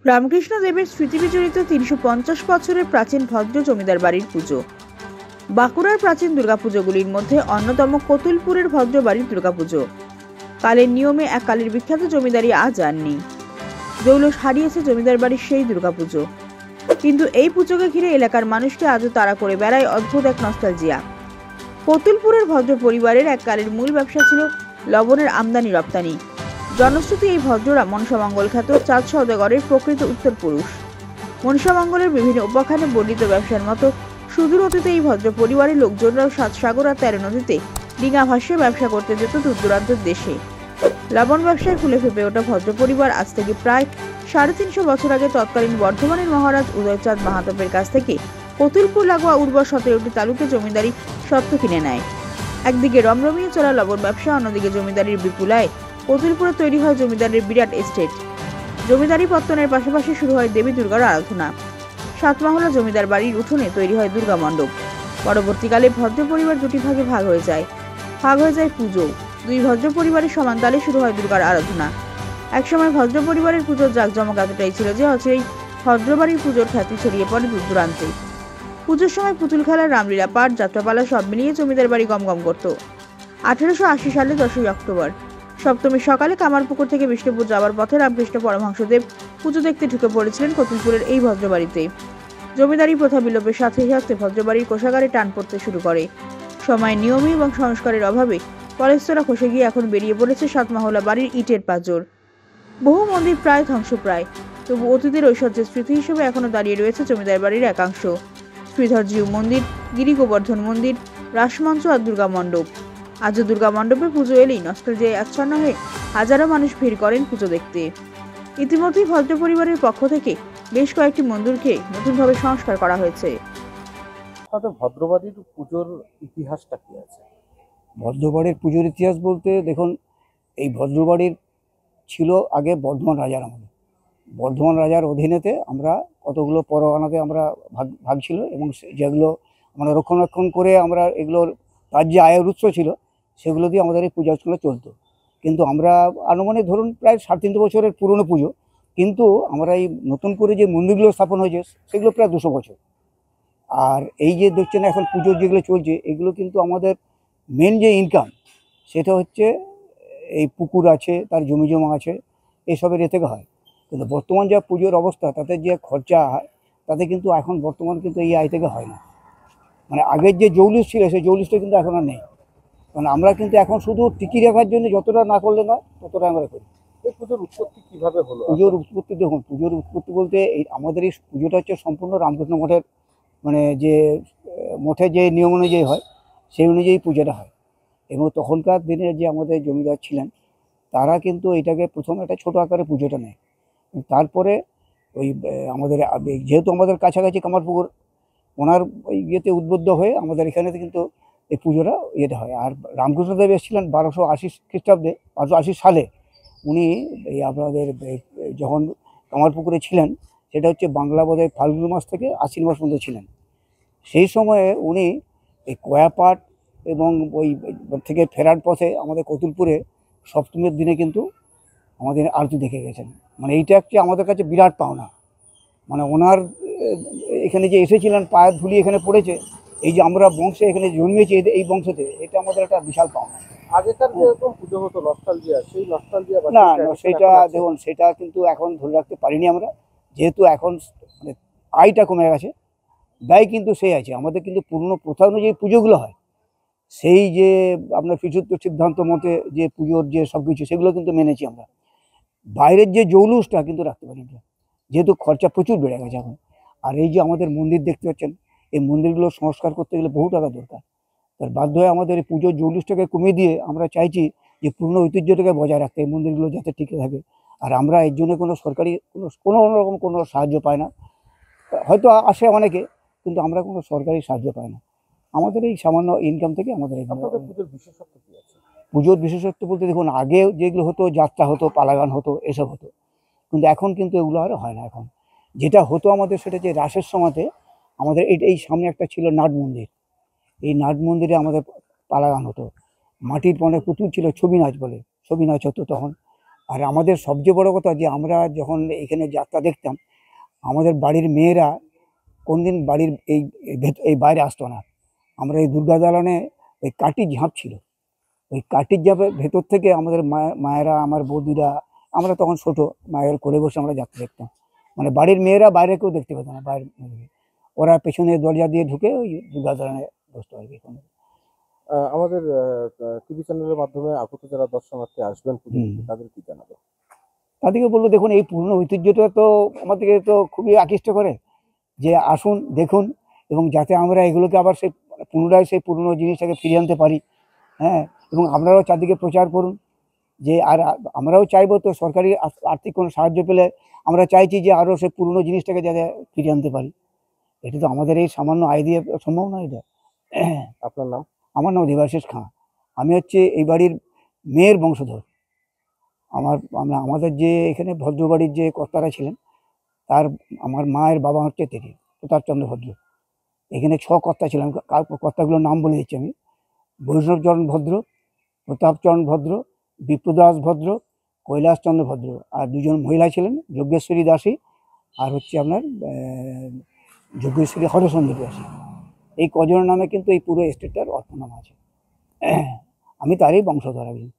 রামকৃষ্ণ দেবের স্মৃতিবিজড়িত ৩৫০ বছরের প্রাচীন ভদ্র জমিদার বাড়ির পুজো। বাঁকুড়ার প্রাচীন দুর্গাপুজোগুলির মধ্যে অন্যতম কতুলপুরের ভদ্র বাড়ির দুর্গাপুজো। কালের নিয়মে এক কালের বিখ্যাত জমিদারি আজ আর নেই। জৌলুস হারিয়েছে জমিদার বাড়ির সেই দুর্গাপুজো, কিন্তু এই পুজোকে ঘিরে এলাকার মানুষকে আজও তাড়া করে বেড়ায় অদ্ভুত এক নস্টালজিয়া। কতুলপুরের ভদ্র পরিবারের এক কালের মূল ব্যবসা ছিল লবণের আমদানি রপ্তানি। জনশ্রুতি এই ভদ্ররা মনসামঙ্গল খ্যাত চাঁদ সওদাগরের প্রকৃত উত্তরপুরুষ। মনসামঙ্গলের বিভিন্ন উপাখ্যানে বর্ণিত ব্যবসার মতো সুদূর অতীতে এই ভদ্র পরিবারের লোকজনরাও ৭ সাগর আর ১৩ নদীতে ডিঙা ভাসিয়ে ব্যবসা করতে যেত দূর দূরান্তের দেশে। লবণ ব্যবসায় ফুলে ফেপে ওঠা ভদ্র পরিবার আজ থেকে প্রায় ৩৫০ বছর আগে তৎকালীন বর্ধমানের মহারাজ উদয়চাঁদ মাহাতবের কাছ থেকে কতুলপুর লাগোয়া উর্বর ১৭টি তালুকে জমিদারি স্বত্ব কিনে নেয়। একদিকে রমরমিয়ে চলা লবণ ব্যবসা, অন্যদিকে জমিদারির বিপুল আয়। কতুলপুরে তৈরি হয় জমিদারের বিরাট এস্টেট। জমিদারি পত্তনের পাশাপাশি শুরু হয় দেবী দুর্গার আরাধনা। ৭ মহলা জমিদার বাড়ির উঠোনে তৈরি হয় দুর্গা মণ্ডপ। পরবর্তীকালে ভদ্র পরিবার দুটি ভাগে ভাগ হয়ে যায় পুজো। দুই ভদ্র পরিবারের সমান তালে শুরু হয় দুর্গার আরাধনা। একসময় ভদ্র পরিবারের পুজোর জাঁকজমক এতটাই ছিল যে অচিরেই ভদ্র বাড়ির পুজোর খ্যাতি ছড়িয়ে পড়ে দূর দূরান্তে। পুজোর সময় পুতুল খেলা, রামলীলা পাঠ, যাত্রাপালা সব মিলিয়ে জমিদার বাড়ি গমগম করত। ১৮৮০ সালে ১০ই অক্টোবর সপ্তমীর সকালে কামারপুকুর থেকে বিষ্ণুপুর যাওয়ার পথে রামকৃষ্ণ পরমহংসদেব পুজো দেখতে ঢুকে পড়েছিলেন কতুলপুরের এই ভদ্রবাড়িতে। জমিদারি প্রথা বিলোপের সাথে সাথে ভদ্রবাড়ির কোষাগারে টান পড়তে শুরু করে। সময়ের নিয়মে এবং সংস্কারের অভাবে পলেস্তরা খসে গিয়ে এখন বেরিয়ে পড়েছে ৭ মহলা বাড়ির ইটের পাঁজর। বহু মন্দির প্রায় ধ্বংসপ্রায়, তবু অতীতের ঐশ্বর্যের স্মৃতি হিসেবে এখনো দাঁড়িয়ে রয়েছে জমিদার বাড়ির একাংশ। শ্রীধরজিউ মন্দির, গিরি গোবর্ধন মন্দির, রাসমঞ্চ আর দুর্গা মণ্ডপ। আজও দুর্গা মণ্ডপে পুজো এলেই নস্টালজিয়ায় আচ্ছন্ন হয়ে হাজারো মানুষ ভিড় করেন পুজো দেখতে। ইতিমধ্যেই ভদ্র পরিবারের পক্ষ থেকে বেশ কয়েকটি মন্দিরকে নতুনভাবে সংস্কার করা হয়েছে। ভদ্রবাড়ির পুজোর ইতিহাসটা কি আছে? ভদ্রবাড়ির পুজোর ইতিহাস বলতে দেখুন, এই ভদ্রবাড়ির ছিল আগে বর্ধমান রাজার আমলে। বর্ধমান রাজার অধীনেতে আমরা কতগুলো পরগনাতে আমরা ভাগ ছিল, এবং যেগুলো আমরা রক্ষণাবেক্ষণ করে আমরা এগুলোর তার যে আয়ের উৎস ছিল সেগুলো দিয়ে আমাদের এই পূজাগুলো চলতো। কিন্তু আমরা আনুমানিক ধরুন প্রায় ৩৫ বছরের পুরনো পুজো, কিন্তু আমরা এই নতুন করে যে মন্দিরগুলো স্থাপন হয়েছে সেগুলো প্রায় ২০০ বছর। আর এই যে দেখছেন এখন পুজোর যেগুলো চলছে, এগুলো কিন্তু আমাদের মেন যে ইনকাম সেটা হচ্ছে এই পুকুর আছে, তার জমি জমা আছে, এসবের এ থেকে হয়। কিন্তু বর্তমান যা পুজোর অবস্থা, তাতে যে খরচা হয় তাতে কিন্তু এখন বর্তমান কিন্তু এই আয় থেকে হয় না। মানে আগের যে জৌলুস ছিল সেই জৌলুসটা কিন্তু এখন আর নেই। মানে আমরা কিন্তু এখন শুধু টিকি রাখার জন্য যতটা না করলে নয় ততটা আমরা করি। এই পুজোর উৎপত্তি কিভাবে হলো? পুজোর উৎপত্তি দেখুন, পুজোর উৎপত্তি বলতে এই আমাদের এই পুজোটা হচ্ছে সম্পূর্ণ রামকৃষ্ণ মঠের, মানে যে মঠে যে নিয়ম অনুযায়ী হয় সেই অনুযায়ী পুজোটা হয়। এবং তখনকার দিনে যে আমাদের জমিদার ছিলেন তারা কিন্তু এটাকে প্রথমে একটা ছোটো আকারে পুজোটা নেয়। তারপরে ওই আমাদের যেহেতু আমাদের কাছাকাছি কামারপুকুর, ওনার ওই ইয়েতে উদ্বুদ্ধ হয়ে আমাদের এখানে কিন্তু এই পুজোটা ইয়েটা হয়। আর রামকৃষ্ণদেব এসেছিলেন ১২৮০ খ্রিস্টাব্দে, ১২৮০ সালে। উনি এই আপনাদের যখন কামারপুকুরে ছিলেন, সেটা হচ্ছে বাংলা বোধহয় ফাল্গুন মাস থেকে আশ্বিন মাস পর্যন্ত ছিলেন। সেই সময়ে উনি এই কয়াপাট এবং ওই থেকে ফেরার পথে আমাদের কতুলপুরে সপ্তমীর দিনে কিন্তু আমাদের আরতি দেখে গেছেন। মানে এইটা হচ্ছে আমাদের কাছে বিরাট পাওনা। মানে ওনার এখানে যে এসেছিলেন, পায়ের ধুলি এখানে পড়েছে, এই যে আমরা বংশে এখানে জন্মেছি এই বংশতে, এটা আমাদের একটা বিশাল পাওনা। আগেকার যেরকম পুজো হতো নস্টালজিয়া, সেই নস্টালজিয়া না, সেটা দেখুন, সেটা কিন্তু এখন ধরে রাখতে পারিনি আমরা, যেহেতু এখন মানে আয়টা কমে গেছে, ব্যয় কিন্তু সেই আছে। আমাদের কিন্তু পুরনো প্রথা অনুযায়ী পুজোগুলো হয়, সেই যে আপনার পিছুত্ব সিদ্ধান্ত মতে যে পুজোর যে সব কিছু সেগুলো কিন্তু মেনেছি আমরা। বাইরের যে জৌলুসটা কিন্তু রাখতে পারি না, যেহেতু খরচা প্রচুর বেড়ে গেছে এখন। আর এই যে আমাদের মন্দির দেখতে পাচ্ছেন, এই মন্দিরগুলো সংস্কার করতে গেলে বহু টাকা দরকার। তার বাধ্য হয়ে আমাদের এই পুজোর জৌলুসটাকে কমিয়ে দিয়ে আমরা চাইছি যে পুরনো ঐতিহ্যটাকে বজায় রাখতে, এই মন্দিরগুলো যাতে টিকে থাকে। আর আমরা এর জন্য কোনো সরকারি কোনো রকম কোনো সাহায্য পাই না। হয়তো আসে অনেকে, কিন্তু আমরা কোনো সরকারি সাহায্য পাই না। আমাদের এই সামান্য ইনকাম থেকে আমাদের এই পুজোর বিশেষত্ব কি আছে? পুজোর বিশেষত্ব বলতে দেখুন, আগে যেগুলো হতো যাত্রা হতো, পালাগান হতো, এসব হতো, কিন্তু এখন কিন্তু এগুলো আর হয় না। এখন যেটা হতো আমাদের সেটা যে রাসের সময়তে আমাদের এই সামনে একটা ছিল নাট মন্দির, এই নাট মন্দিরে আমাদের পালাগান হতো। মাটির অনেক পুতুল ছিল, ছবি নাচ বলে, ছবি নাচ হতো তখন। আর আমাদের সবচেয়ে বড় কথা যে আমরা যখন এখানে যাত্রা দেখতাম, আমাদের বাড়ির মেয়েরা কোনদিন বাড়ির এই বাইরে আসতো না। আমরা এই দুর্গা দালানে ওই কাঠির ঝাঁপ ছিল, ওই কাঠির ঝাঁপের ভেতর থেকে আমাদের মায়েরা, আমার বৌদিরা, আমরা তখন ছোট, মায়ের কোলে বসে আমরা যাত্রা দেখতাম। মানে বাড়ির মেয়েরা বাইরে কেউ দেখতে পেত না, বাইরে ওরা পেছনে দরজা দিয়ে ঢুকে ওই দুর্গা দালানে বসতো আর কি। আমাদের টিভি চ্যানেলের মাধ্যমে আগত যারা দর্শনার্থী আসবেন পুজো দেখতে, তাদের কি জানাবো? তাদেরকে বলবো, দেখুন এই পুরনো ঐতিহ্যটা তো আমাদেরকে তো খুবই আকৃষ্ট করে, যে আসুন দেখুন, এবং যাতে আমরা এগুলোকে আবার সেই পুনরায় সেই পুরনো জিনিসটাকে ফিরিয়ে আনতে পারি। হ্যাঁ, এবং আপনারাও চারদিকে প্রচার করুন, যে আর আমরাও চাইবো তো সরকারি আর্থিক কোনো সাহায্য পেলে আমরা চাইছি যে আরও সেই পুরনো জিনিসটাকে যাতে ফিরিয়ে আনতে পারি। এটা তো আমাদের এই সামান্য আয় দিয়ে সম্ভব নয় এটা। আপনার নাম? আমার নাম দেবাশিস খাঁ। আমি হচ্ছে এই বাড়ির মেয়ের বংশধর। আমাদের যে এখানে ভদ্রবাড়ির যে কর্তারা ছিলেন, তার আমার মায়ের বাবা হচ্ছে প্রতাপচন্দ্র ভদ্র। এখানে 6 কর্তা ছিলেন, কর্তাগুলোর নাম বলে দিচ্ছি আমি: বৈষ্ণবচরণ ভদ্র, প্রতাপচরণ ভদ্র, বিপ্রদাস ভদ্র, কৈলাসচন্দ্র ভদ্র, আর 2 জন মহিলা ছিলেন, যজ্ঞেশ্বরী দাসী আর হচ্ছে আপনার যজ্ঞেশ্বরী হরসুন্দরী দাসী। এই কজনের নামে কিন্তু এই পুরো এস্টেটটার অর্থনাম আছে। আমি তারই বংশধর একজন।